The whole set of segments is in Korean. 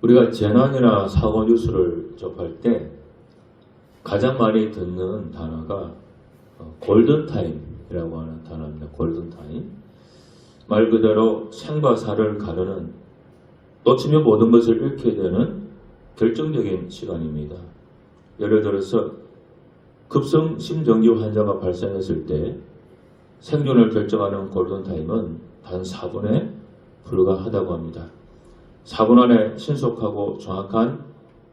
우리가 재난이나 사고 뉴스를 접할 때 가장 많이 듣는 단어가 골든타임이라고 하는 단어입니다. 골든타임. 말 그대로 생과 사를 가르는, 놓치면 모든 것을 잃게 되는 결정적인 시간입니다. 예를 들어서 급성 심정지 환자가 발생했을 때 생존을 결정하는 골든타임은 단 4분에 불과하다고 합니다. 4분 안에 신속하고 정확한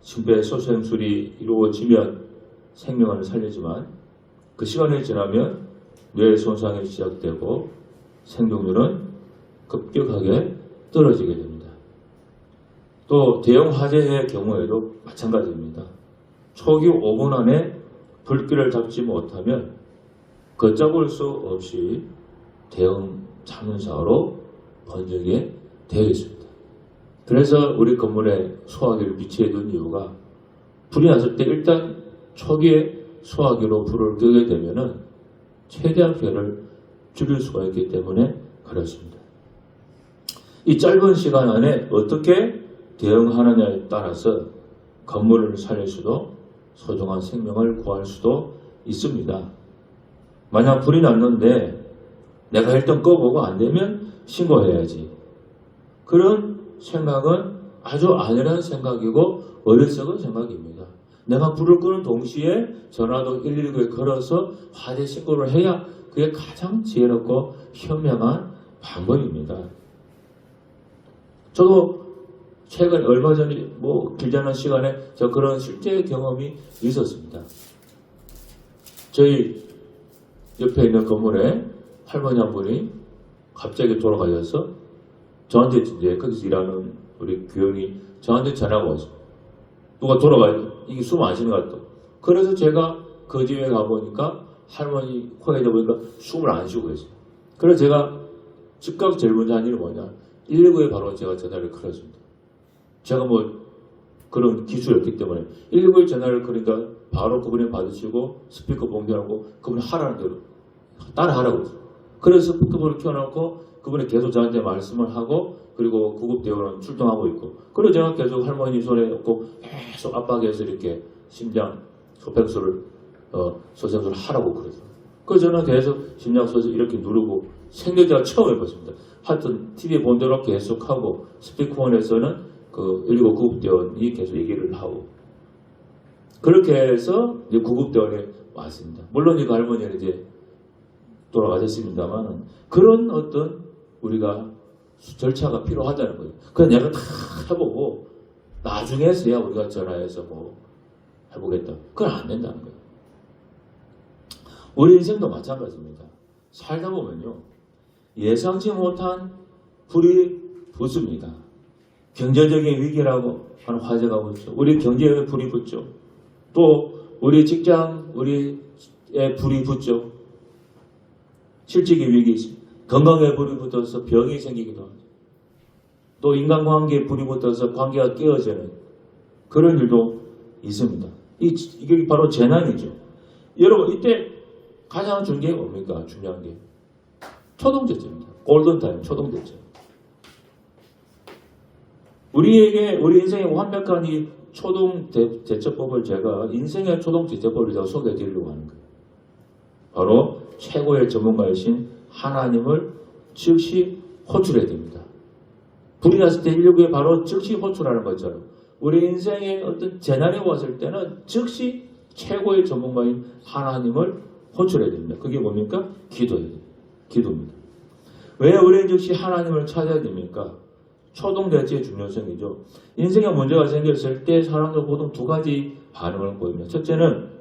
심폐소생술이 이루어지면 생명을 살리지만 그 시간이 지나면 뇌 손상이 시작되고 생존율은 급격하게 떨어지게 됩니다. 또 대형 화재의 경우에도 마찬가지입니다. 초기 5분 안에 불길을 잡지 못하면 걷잡을 수 없이 대형 자연사고로 번지게 되어 있습니다. 그래서 우리 건물에 소화기를 비치해 둔 이유가 불이 났을 때 일단 초기에 소화기로 불을 끄게 되면 최대한 피해를 줄일 수가 있기 때문에 그렇습니다. 이 짧은 시간 안에 어떻게 대응하느냐에 따라서 건물을 살릴 수도 소중한 생명을 구할 수도 있습니다. 만약 불이 났는데 내가 일단 꺼보고 안 되면 신고해야지. 그런 생각은 아주 안일한 생각이고 어리석은 생각입니다. 내가 불을 끄는 동시에 전화도 119에 걸어서 화재 신고를 해야 그게 가장 지혜롭고 현명한 방법입니다. 저도 최근 얼마 전에 길지 않은 시간에 저 그런 실제 경험이 있었습니다. 저희 옆에 있는 건물에 할머니 한 분이 갑자기 돌아가셔서 저한테 이제 거기서 일하는 우리 교영이 저한테 전화가 왔어요. 누가 돌아가요? 이게 숨 안 쉬는 것 같다. 그래서 제가 그 집에 가보니까 할머니 코에 대보니까 숨을 안 쉬고 계세요. 그래서 제가 즉각 제일 먼저 한 일이 뭐냐, 119에 바로 제가 전화를 걸었습니다. 제가 그런 기술이 없기 때문에 119에 전화를 걸으니까 바로 그분이 받으시고 스피커 봉쇄하고 그분이 하라는 대로 따라 하라고 했어요. 그래서 스피커를 켜놓고 그분이 계속 저한테 말씀을 하고, 그리고 구급대원은 출동하고 있고, 그래서 제가 계속 할머니 손에 놓고 계속 압박해서 이렇게 심장 소생술을 하라고 그러죠. 그래서 저는 계속 심장 소생 이렇게 누르고 생전제가 처음 해봤습니다. 하여튼 TV에 본 대로 계속하고 스피커폰에서는 그 119 구급대원이 계속 얘기를 하고, 그렇게 해서 이제 구급대원이 왔습니다. 물론 이 할머니는 이제 돌아가셨습니다만 그런 어떤 우리가 절차가 필요하다는 거예요. 그래서 내가 다 해보고 나중에서야 우리가 전화해서 해보겠다. 그건 안 된다는 거예요. 우리 인생도 마찬가지입니다. 살다 보면요, 예상치 못한 불이 붙습니다. 경제적인 위기라고 하는 화재가 붙죠. 우리 경제에 불이 붙죠. 또 우리 직장, 우리의 불이 붙죠. 실직의 위기 있습니다. 건강에 불이 붙어서 병이 생기기도 하죠. 또 인간관계에 불이 붙어서 관계가 깨어지는 그런 일도 있습니다. 이게 바로 재난이죠. 여러분, 이때 가장 중요한 게 뭡니까? 중요한 게 초동제점입니다. 골든타임, 초동제점. 우리에게 우리 인생의 완벽한 이 초동제처법을 제가 인생의 초동제처법을 제가 소개해 드리려고 하는 거예요. 바로 최고의 전문가이신 하나님을 즉시 호출해야 됩니다. 불이 났을 때 119에 바로 즉시 호출하는 것처럼 우리 인생에 어떤 재난이 왔을 때는 즉시 최고의 전문가인 하나님을 호출해야 됩니다. 그게 뭡니까? 기도예요. 기도입니다. 왜 우리는 즉시 하나님을 찾아야 됩니까? 초동대처의 중요성이죠. 인생에 문제가 생겼을 때 사람들 보통 두 가지 반응을 보입니다. 첫째는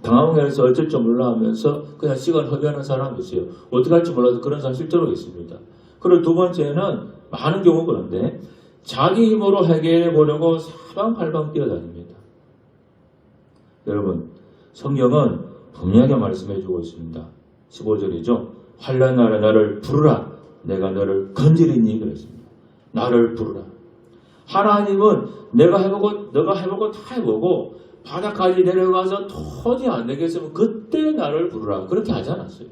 당황해서 어쩔 줄 몰라 하면서 그냥 시간 허비하는 사람이 있어요. 어떻게 할지 몰라서 그런 사람 실제로 있습니다. 그리고 두 번째는 많은 경우 그런데 자기 힘으로 해결해 보려고 사방팔방 뛰어다닙니다. 여러분, 성경은 분명하게 말씀해 주고 있습니다. 15절이죠. 환난 날에 나를 부르라. 내가 너를 건지리니 그랬습니다. 나를 부르라. 하나님은 너가 해보고 다 해보고 바닥까지 내려가서 도저히 안 되겠으면 그때 나를 부르라. 그렇게 하지 않았어요.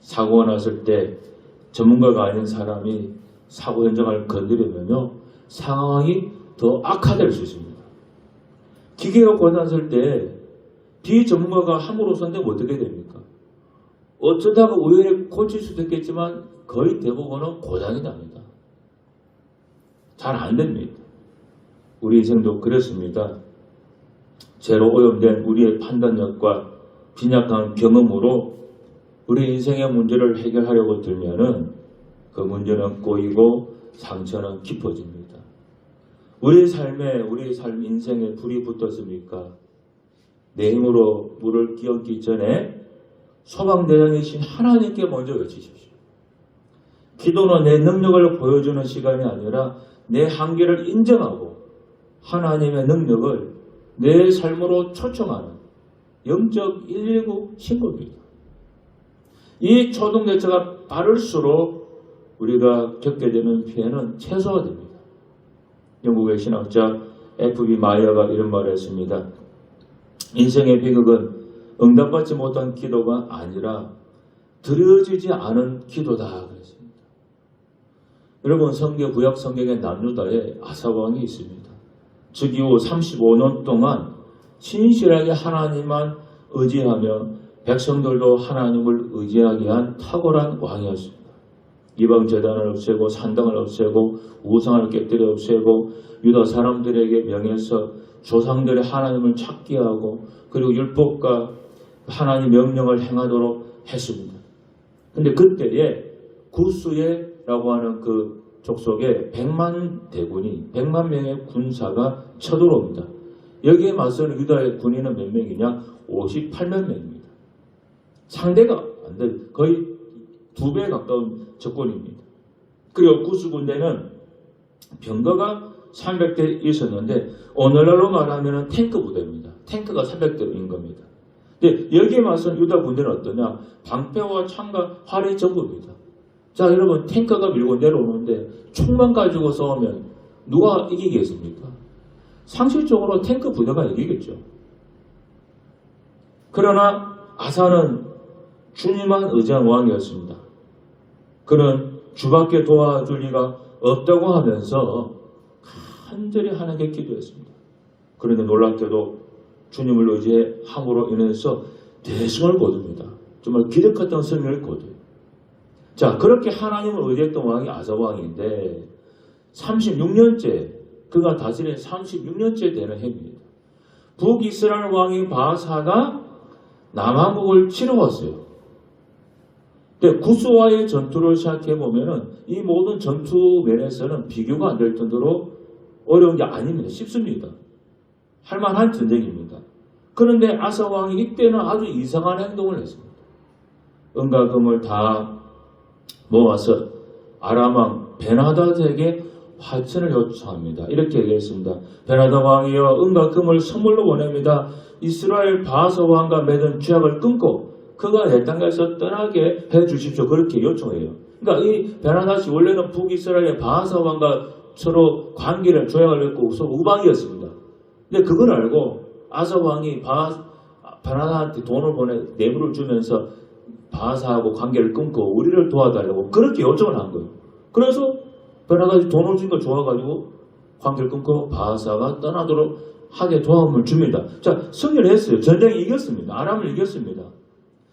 사고가 났을 때 전문가가 아닌 사람이 사고 현장을 건드리면요, 상황이 더 악화될 수 있습니다. 기계가 고장났을 때 비전문가가 함부로 손대면 어떻게 됩니까? 어쩌다가 우연히 고칠 수도 있겠지만 거의 대부분은 고장이 납니다. 잘 안 됩니다. 우리 인생도 그렇습니다. 죄로 오염된 우리의 판단력과 빈약한 경험으로 우리 인생의 문제를 해결하려고 들면은 그 문제는 꼬이고 상처는 깊어집니다. 우리 삶 인생에 불이 붙었습니까? 내 힘으로 물을 끼얹기 전에 소방대장이신 하나님께 먼저 외치십시오. 기도는 내 능력을 보여주는 시간이 아니라 내 한계를 인정하고 하나님의 능력을 내 삶으로 초청하는 영적 119 신고입니다. 이 초동대처가 빠를수록 우리가 겪게 되는 피해는 최소화됩니다. 영국의 신학자 F.B. 마이어가 이런 말을 했습니다. 인생의 비극은 응답받지 못한 기도가 아니라 드려지지 않은 기도다 그랬습니다. 여러분, 구약 성경의 남유다에 아사왕이 있습니다. 즉위후 35년 동안 신실하게 하나님만 의지하며 백성들도 하나님을 의지하게 한 탁월한 왕이었습니다. 이방 제단을 없애고 산당을 없애고 우상을 깨뜨려 없애고 유다 사람들에게 명해서 조상들의 하나님을 찾게 하고 그리고 율법과 하나님 명령을 행하도록 했습니다. 근데 그때에 구스예라고 하는 그 족속에 100만 명의 군사가 쳐들어옵니다. 여기에 맞서는 유다의 군인은 몇 명이냐? 58만 명입니다. 상대가 안 돼. 거의 2배에 가까운 적군입니다. 그리고 구스 군대는 병거가 300대 있었는데 오늘날로 말하면 탱크 부대입니다. 탱크가 300대인 겁니다. 근데 여기에 맞선 유다 군대는 어떠냐? 방패와 창과 활이 전부입니다. 자, 여러분, 탱크가 밀고 내려오는데 총만 가지고 싸우면 누가 이기겠습니까? 상식적으로 탱크 부대가 이기겠죠. 그러나 아사는 주님만 의지한 왕이었습니다. 그는 주밖에 도와줄 리가 없다고 하면서 간절히 하나님께 기도했습니다. 그런데 놀랍게도 주님을 의지함으로 인해서 대승을 거둡니다. 정말 기득했던 승리를 거둬요. 자, 그렇게 하나님을 의지했던 왕이 아사 왕인데 36년째 그가 다스린 36년째 되는 해입니다. 북이스라엘 왕인 바하사가 남한국을 치러 왔어요. 근데 구스와의 전투를 시작해보면은 이 모든 전투 면에서는 비교가 안 될 정도로 어려운 게 아닙니다. 쉽습니다. 할만한 전쟁입니다. 그런데 아사 왕이 이때는 아주 이상한 행동을 했습니다. 은과 금을 다 모아서 아람 왕 베나다드에게 화천을 요청합니다. 이렇게 얘기했습니다. 베나다 왕이여, 은과 금을 선물로 보냅니다. 이스라엘 바하사 왕과 맺은 죄악을 끊고 그가 내 땅에서 떠나게 해주십시오. 그렇게 요청해요. 그러니까 이 베나다시 원래는 북이스라엘의 바하사 왕과 서로 관계를 조약을 맺고 서로 우방이었습니다. 근데 그걸 알고 아사 왕이 베나다한테 돈을 뇌물을 주면서 바하사하고 관계를 끊고 우리를 도와달라고 그렇게 요청을 한 거예요. 그래서 베나다시 돈을 준 걸 좋아가지고 관계를 끊고 바하사가 떠나도록 하게 도움을 줍니다. 자, 승리를 했어요. 전쟁에 이겼습니다. 아람을 이겼습니다.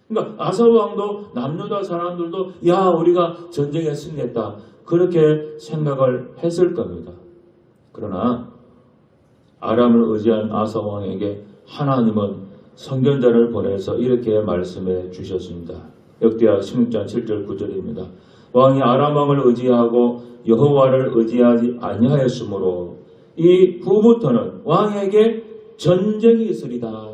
그러니까 아사 왕도 남유다 사람들도 야, 우리가 전쟁에 승리했다. 그렇게 생각을 했을 겁니다. 그러나 아람을 의지한 아사 왕에게 하나님은 선견자를 보내서 이렇게 말씀해 주셨습니다. 역대하 16장 7절 9절입니다. 왕이 아람 왕을 의지하고 여호와를 의지하지 아니하였으므로 이 후부터는 왕에게 전쟁이 있으리다.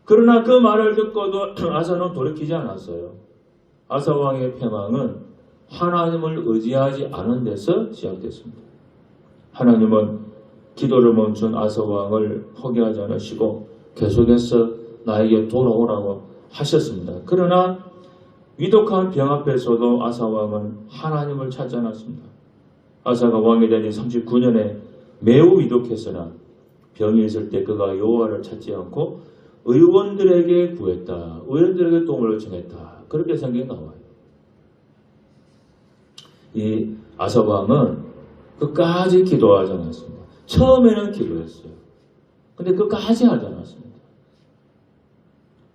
그러나 그 말을 듣고도 아사는 돌이키지 않았어요. 아사 왕의 패망은 하나님을 의지하지 않은 데서 시작됐습니다. 하나님은 기도를 멈춘 아사 왕을 포기하지 않으시고 계속해서 나에게 돌아오라고 하셨습니다. 그러나 위독한 병 앞에서도 아사 왕은 하나님을 찾지 않았습니다. 아사가 왕이 된 39년에 매우 위독했으나 병이 있을 때 그가 여호와를 찾지 않고 의원들에게 구했다. 의원들에게 도움을 요청했다. 그렇게 성경에 나와요. 이 아사왕은 끝까지 기도하지 않았습니다. 처음에는 기도했어요. 근데 끝까지 하지 않았습니다.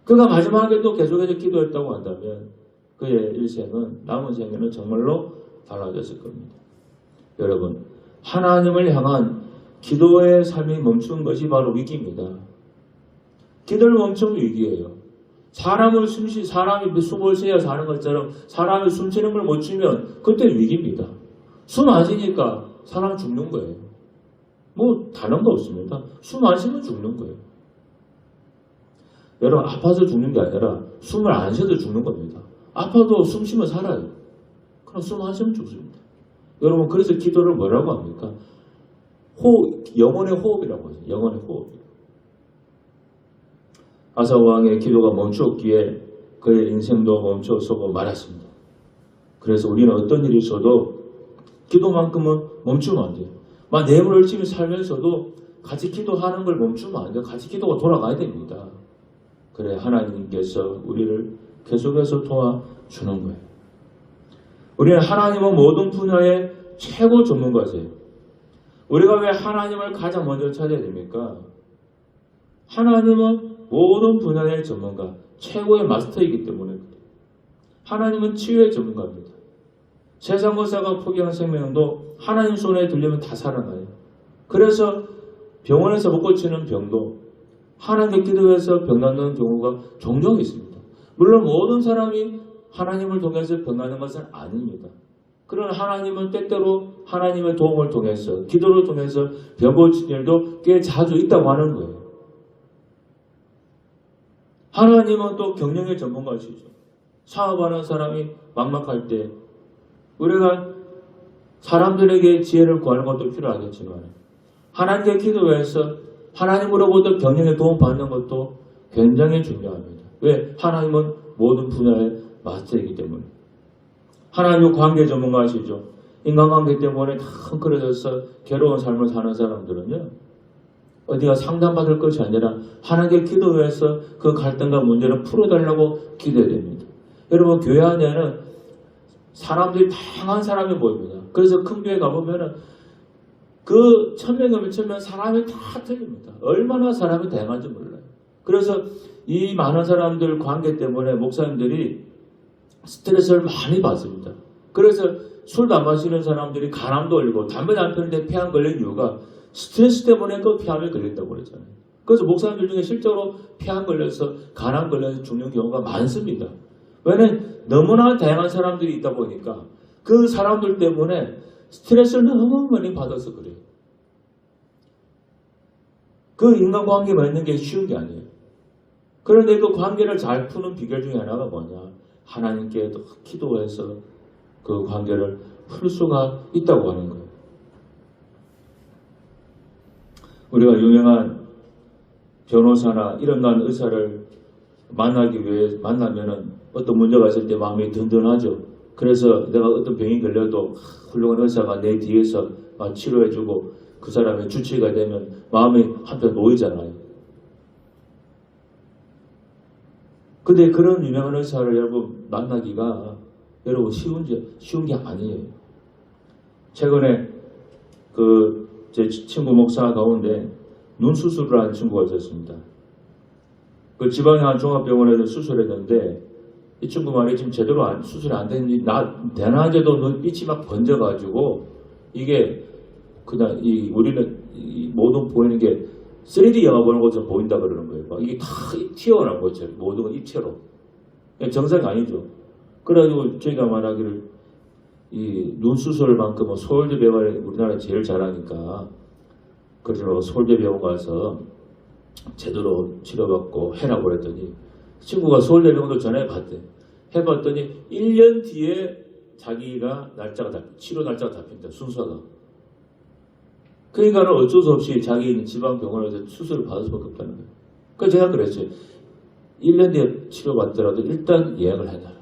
그가 마지막에도 계속해서 기도했다고 한다면 그의 일생은, 남은 생애는 정말로 달라졌을 겁니다. 여러분, 하나님을 향한 기도의 삶이 멈추는 것이 바로 위기입니다. 기도를 멈추면 위기예요. 사람이 숨을 쉬어 사는 것처럼 사람이 숨 쉬는 걸 못 쉬면 그때 위기입니다. 숨 안 쉬니까 사람 죽는 거예요. 뭐 다른 거 없습니다. 숨 안 쉬면 죽는 거예요. 여러분, 아파서 죽는 게 아니라 숨을 안 쉬어도 죽는 겁니다. 아파도 숨 쉬면 살아요. 그럼 숨 안 쉬면 죽습니다. 여러분, 그래서 기도를 뭐라고 합니까? 영혼의 호흡이라고 하죠. 영혼의 호흡. 아사왕의 기도가 멈추었기에 그의 인생도 멈춰서고 말았습니다. 그래서 우리는 어떤 일이 있어도 기도만큼은 멈추면 안 돼요. 내일 열심히 살면서도 같이 기도하는 걸 멈추면 안 돼요. 같이 기도가 돌아가야 됩니다. 그래, 하나님께서 우리를 계속해서 도와주는 거예요. 우리는 하나님은 모든 분야의 최고 전문가세요. 우리가 왜 하나님을 가장 먼저 찾아야 됩니까? 하나님은 모든 분야의 전문가, 최고의 마스터이기 때문에 하나님은 치유의 전문가입니다. 세상 의사가 포기한 생명도 하나님 손에 들리면 다 살아나요. 그래서 병원에서 못 고치는 병도 하나님께 기도해서 병 낫는 경우가 종종 있습니다. 물론 모든 사람이 하나님을 통해서 병 낫는 것은 아닙니다. 그러나 하나님은 때때로 하나님의 도움을 통해서, 기도를 통해서 병 고치는 일도 꽤 자주 있다고 하는 거예요. 하나님은 또 경영의 전문가시죠. 사업하는 사람이 막막할 때 우리가 사람들에게 지혜를 구하는 것도 필요하겠지만 하나님께 기도해서 하나님으로부터 경영에 도움 받는 것도 굉장히 중요합니다. 왜? 하나님은 모든 분야의 마스터이기 때문에. 하나님은 관계 전문가시죠. 인간관계 때문에 다 헝클어져서 괴로운 삶을 사는 사람들은요, 어디가 상담받을 것이 아니라 하나님께 기도해서 그 갈등과 문제를 풀어달라고 기도해야 됩니다. 여러분, 교회 안에는 사람들이 다양한 사람이 모입니다. 그래서 큰 교회 가보면은 그 1000명이면 1000명 사람이 다 틀립니다. 얼마나 사람이 다양한지 몰라요. 그래서 이 많은 사람들 관계 때문에 목사님들이 스트레스를 많이 받습니다. 그래서 술도 안 마시는 사람들이 간암도 걸리고 담배도 안 피우는데 폐암 걸린 이유가 스트레스 때문에 그 폐암에 걸린다고 그랬잖아요. 그래서 목사님들 중에 실제로 폐암 걸려서 간암 걸려서 죽는 경우가 많습니다. 왜냐하면 너무나 다양한 사람들이 있다 보니까 그 사람들 때문에 스트레스를 너무 많이 받아서 그래요. 그 인간관계 맺는 게 쉬운 게 아니에요. 그런데 그 관계를 잘 푸는 비결 중에 하나가 뭐냐? 하나님께 기도해서 그 관계를 풀 수가 있다고 하는 거예요. 우리가 유명한 변호사나 이런 의사를 만나기 위해 만나면은 어떤 문제가 있을 때 마음이 든든하죠. 그래서 내가 어떤 병이 걸려도 훌륭한 의사가 내 뒤에서 치료해주고 그 사람의 주치의가 되면 마음이 한편 놓이잖아요. 근데 그런 유명한 의사를 여러분 만나기가 여러분 쉬운 게 아니에요. 최근에 제 친구 목사 가운데 눈 수술을 한 친구가 있었습니다. 그 지방의 한 종합병원에서 수술했는데 이 친구 말이 지금 제대로 수술이 안 됐는지 대낮에도 눈빛이 막 번져가지고 이게 그냥 우리는 모든 보이는 게 3D 영화 보는 것처럼 보인다 그러는 거예요. 막 이게 다 튀어나온 것처럼 모든 건 입체로. 정상이 아니죠. 그래가지고 저희가 말하기를 이 눈 수술만큼은 서울대 병원에 우리나라 제일 잘하니까 그래서 서울대 병원 가서 제대로 치료받고 해라고 그랬더니 친구가 서울대 병원도 전화해봤대. 해봤더니 1년 뒤에 자기가 치료 날짜가 잡힌다. 순서가. 그러니까 어쩔 수 없이 자기 지방병원에서 수술을 받을 수밖에 없다는 거예요. 그래서 제가 그랬어요. 1년 뒤에 치료받더라도 일단 예약을 해놔라.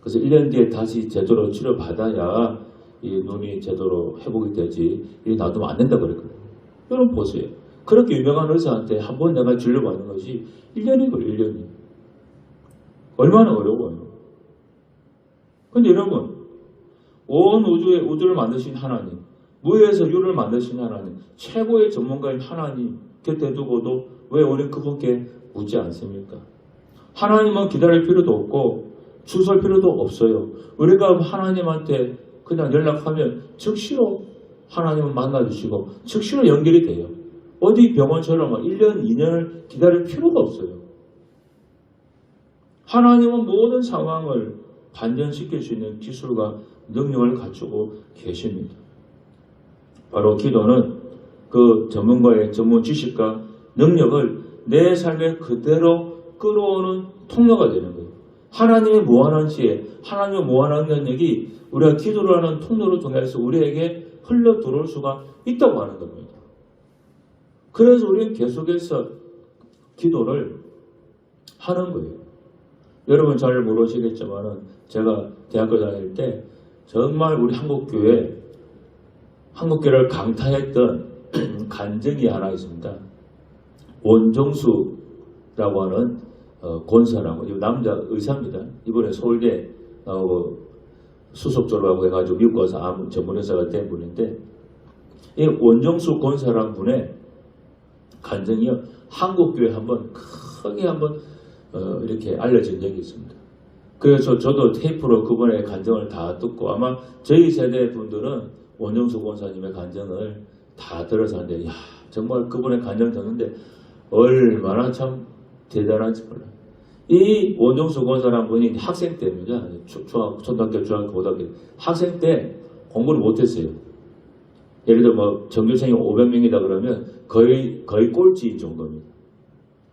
그래서 1년 뒤에 다시 제대로 치료받아야 이 눈이 제대로 회복이 되지 이 놔두면 안 된다고 그랬거든요. 여러분 보세요. 그렇게 유명한 의사한테 한 번 내가 진료받는 것이 1년이 걸려요. 1년이. 얼마나 어려워요. 근데 여러분 온 우주를 만드신 하나님, 무에서 유를 만드신 하나님, 최고의 전문가인 하나님 곁에 두고도 왜 우리 그분께 묻지 않습니까? 하나님은 기다릴 필요도 없고 주설 필요도 없어요. 우리가 하나님한테 그냥 연락하면 즉시로 하나님을 만나주시고 즉시로 연결이 돼요. 어디 병원처럼 1년, 2년을 기다릴 필요가 없어요. 하나님은 모든 상황을 반전시킬 수 있는 기술과 능력을 갖추고 계십니다. 바로 기도는 그 전문가의 전문 지식과 능력을 내 삶에 그대로 끌어오는 통로가 되는 거예요. 하나님의 무한한 지혜, 하나님의 무한한 능력이 우리가 기도를 하는 통로를 통해서 우리에게 흘러 들어올 수가 있다고 하는 겁니다. 그래서 우리는 계속해서 기도를 하는 거예요. 여러분 잘 모르시겠지만 제가 대학교 다닐 때 정말 우리 한국교회를 강타했던 간증이 하나 있습니다. 원종수라고 하는 권사라고, 남자 의사입니다. 이번에 서울대 나오고 수석 졸업하고 해가지고 미국 가서 암 전문 의사가 된 분인데, 이 원종수 권사라는 분의 간증이요, 한국교회 크게 한번 이렇게 알려진 적이 있습니다. 그래서 저도 테이프로 그분의 간증을 다 듣고, 아마 저희 세대 분들은 원종수 권사님의 간증을 다 들어서 하는데, 야, 정말 그분의 간증 듣는데 얼마나 참 대단한지 몰라요. 이 원종수 권사라는 분이 학생 때입니다. 초등학교, 중학교, 고등학교 학생 때 공부를 못했어요. 예를 들어 뭐 전교생이 500명이다 그러면 거의 꼴찌인 정도입니다.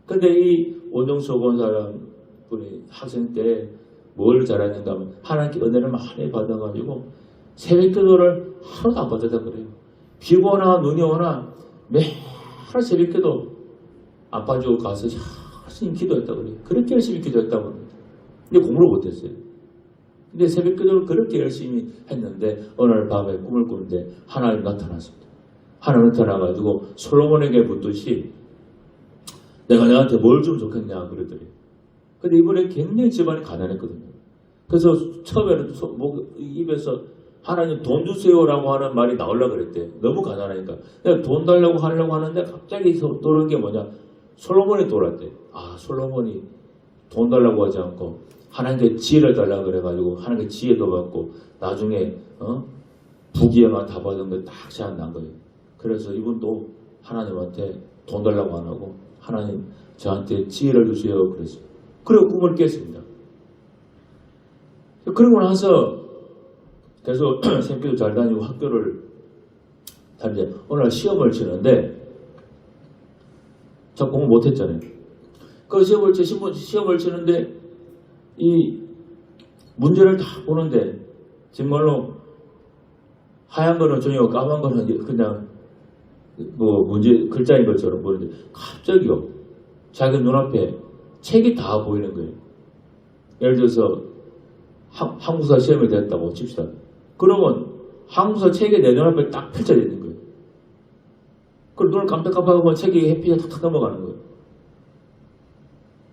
근데 이 원종수 권사라는 분이 학생 때 뭘 잘했는가 하면 하나님께 은혜를 많이 받아가지고 새벽 기도를 하루도 안 빠졌다 그래요. 비가 오나 눈이 오나 매일 새벽 기도 안 빠지고 가서 열심히 기도했다고 그래요. 그렇게 열심히 기도했다고 합니다. 근데 공부를 못했어요. 근데 새벽 기도를 그렇게 열심히 했는데 어느 날 밤에 꿈을 꾸는데 하나님 나타났습니다. 하나님 나타나가지고 솔로몬에게 묻듯이 내가 너한테 뭘 주면 좋겠냐 그러더래요. 근데 이번에 굉장히 집안이 가난했거든요. 그래서 처음에는 입에서 하나님 돈 주세요라고 하는 말이 나오려고 그랬대. 너무 가난하니까. 내가 돈 달라고 하려고 하는데 갑자기 떠오른 게 뭐냐. 솔로몬이 떠올랐대. 아, 솔로몬이 돈 달라고 하지 않고 하나님께 지혜를 달라고 그래가지고 하나님께 지혜도 받고 나중에 부귀영화 다 받은 거 딱 생각난 거예요. 그래서 이분도 하나님한테 돈 달라고 안 하고 하나님 저한테 지혜를 주세요 그랬어요. 그리고 꿈을 깼습니다. 그러고 나서 계속 생기도 잘 다니고 학교를 다니는데 어느 날 시험을 치는데 저 공부 못했잖아요. 그 시험을 치는데 이 문제를 다 보는데 정말로 하얀 거는 전혀 까만 거는 그냥 뭐 문제 글자인 것처럼 보는데 갑자기요 자기 눈앞에 책이 다 보이는 거예요. 예를 들어서 한국사 시험이 됐다고 칩시다. 그러면 한국사 책이 내 눈앞에 딱 펼쳐져 있는 거예요. 그리고 눈을 깜빡깜빡하고 책이 햇빛에 탁탁 넘어가는 거예요.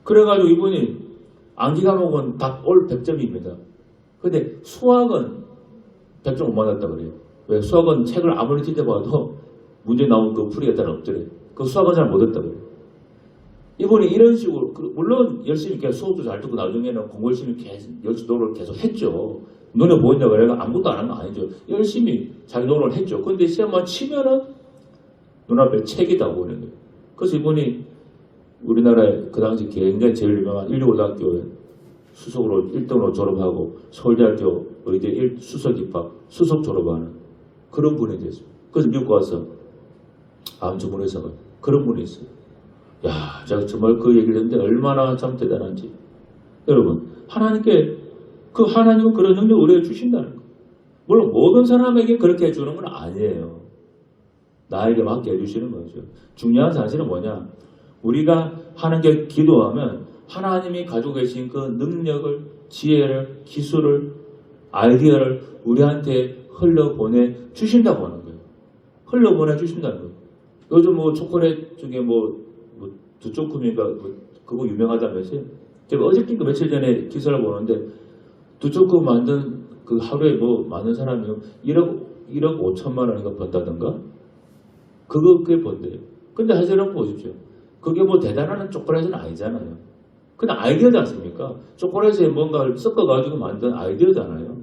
그래가지고 이분이 암기 과목은 다 올 100점입니다. 근데 수학은 100점 못 맞았다 그래요. 왜? 수학은 책을 아무리 뒤져봐도 문제 나온 그 풀이가 잘 없더래요. 그 수학은 잘 못했다 그래요. 이분이 이런 식으로 물론 열심히 이렇게 수업도 잘 듣고 나중에는 공부 열심히 노력을 계속 했죠. 눈에 보인다고 그래가 아무것도 안 한 거 아니죠. 열심히 자기 노력을 했죠. 근데 시험만 치면은 눈앞에 책이 다 보이는 거예요. 그래서 이분이 우리나라에 그 당시 굉장히 제일 유명한 1.5대학교에 수석으로 1등으로 졸업하고 서울대학교 의대 수석 입학, 수석 졸업하는 그런 분이 됐어요. 그래서 미국 가서 전문의사가 그런 분이 있어요. 야, 제가 정말 그 얘기를 했는데 얼마나 참 대단한지. 여러분, 하나님은 그런 능력을 우리에게 주신다는 거예요. 물론 모든 사람에게 그렇게 해주는 건 아니에요. 나에게 맞게 해주시는 거죠. 중요한 사실은 뭐냐? 우리가 하나님께 기도하면 하나님이 가지고 계신 그 능력을, 지혜를, 기술을, 아이디어를 우리한테 흘러보내 주신다고 하는 거예요. 흘러보내 주신다는 거예요. 요즘 뭐 초콜릿 중에 두초크미가 그거 유명하다면서요? 제가 어저께 며칠 전에 기사를 보는데 두초크 만든 그 하루에 뭐 많은 사람이 1억 5천만 원인가 번다던가? 그게 번대요. 근데 사실은 보십시오. 그게 뭐 대단한 초콜릿은 아니잖아요. 그냥 아이디어지 않습니까? 초콜릿에 뭔가를 섞어가지고 만든 아이디어잖아요.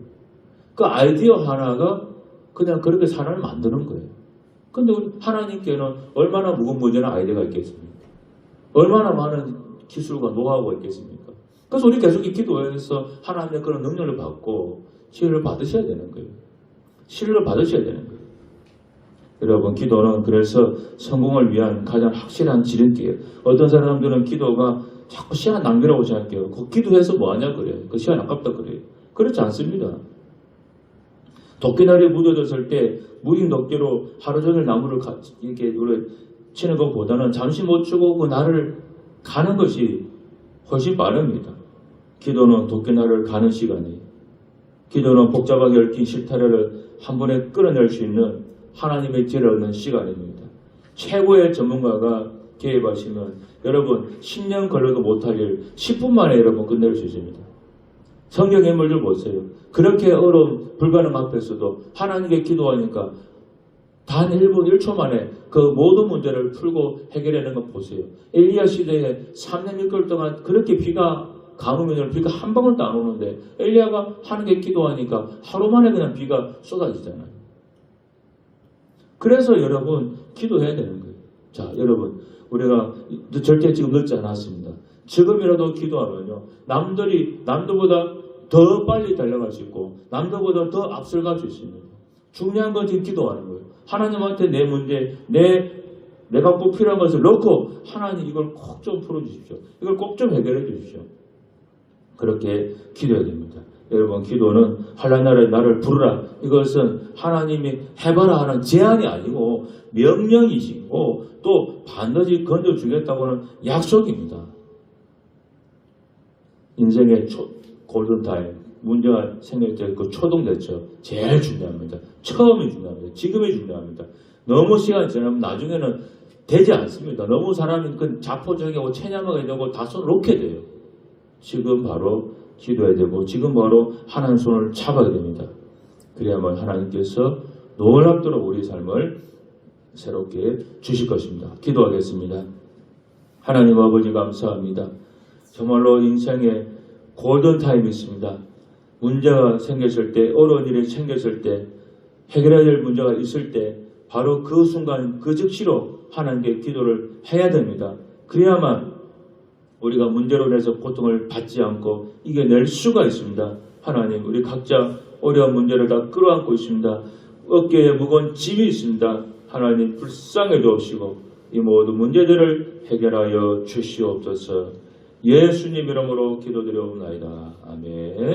그 아이디어 하나가 그냥 그렇게 사람을 만드는 거예요. 근데 우리 하나님께는 얼마나 무거운 문제나 아이디어가 있겠습니까? 얼마나 많은 기술과 노하우가 있겠습니까? 그래서 우리 계속 이 기도에서 하나님의 그런 능력을 받고 치유를 받으셔야 되는 거예요. 치유를 받으셔야 되는 거예요. 여러분, 기도는 그래서 성공을 위한 가장 확실한 지름길이에요. 어떤 사람들은 기도가 자꾸 시간 낭비라고 생각해요. 그 기도해서 뭐하냐 그래요. 그 시간 아깝다 그래요. 그렇지 않습니다. 도끼날이 묻어졌을 때 무인 도끼로 하루 종일 나무를 이렇게 치는 것보다는 잠시 못 치고 그 날을 가는 것이 훨씬 빠릅니다. 기도는 도끼날을 가는 시간이에요. 기도는 복잡하게 얽힌 실타래를 한 번에 끌어낼 수 있는 하나님의 지혜를 얻는 시간입니다. 최고의 전문가가 개입하시면 여러분 10년 걸려도 못할 일 10분 만에 여러분 끝낼 수 있습니다. 성경의 인물 좀 보세요. 그렇게 어려운 불가능 앞에서도 하나님께 기도하니까 단 1분 1초 만에 그 모든 문제를 풀고 해결하는 것 보세요. 엘리야 시대에 3년 6개월 동안 그렇게 비가 가뭄이면 비가 한 방울도 안 오는데 엘리야가 하나님께 기도하니까 하루 만에 그냥 비가 쏟아지잖아요. 그래서 여러분 기도해야 되는 거예요. 자, 여러분 우리가 절대 지금 늦지 않았습니다. 지금이라도 기도하면요. 남들보다 더 빨리 달려갈 수 있고 남들보다 더 앞설 갈 수 있습니다. 중요한 건 지금 기도하는 거예요. 하나님한테 내 문제, 내가 꼭 필요한 것을 넣고 하나님 이걸 꼭 좀 풀어주십시오. 이걸 꼭 좀 해결해 주십시오. 그렇게 기도해야 됩니다. 여러분 기도는 한나라의 나를 부르라. 이것은 하나님이 해봐라 하는 제안이 아니고 명령이시고 또 반드시 건져주겠다고는 약속입니다. 인생의 골든타임, 문제가 생길 때 그 초동대처 제일 중요합니다. 처음이 중요합니다. 지금이 중요합니다. 너무 시간이 지나면 나중에는 되지 않습니다. 너무 사람이 그 자포자기하고 체념하게 되고 다 손을 놓게 돼요. 지금 바로 기도해야 되고 지금 바로 하나님 손을 잡아야 됩니다. 그래야만 하나님께서 놀랍도록 우리 삶을 새롭게 주실 것입니다. 기도하겠습니다. 하나님 아버지 감사합니다. 정말로 인생에 골든타임이 있습니다. 문제가 생겼을 때, 어려운 일이 생겼을 때, 해결해야 될 문제가 있을 때 바로 그 순간 그 즉시로 하나님께 기도를 해야 됩니다. 그래야만 우리가 문제로 인해서 고통을 받지 않고 이겨낼 수가 있습니다. 하나님, 우리 각자 어려운 문제를 다 끌어안고 있습니다. 어깨에 무거운 짐이 있습니다. 하나님 불쌍히 여겨주시고 이 모든 문제들을 해결하여 주시옵소서. 예수님 이름으로 기도드려옵나이다. 아멘.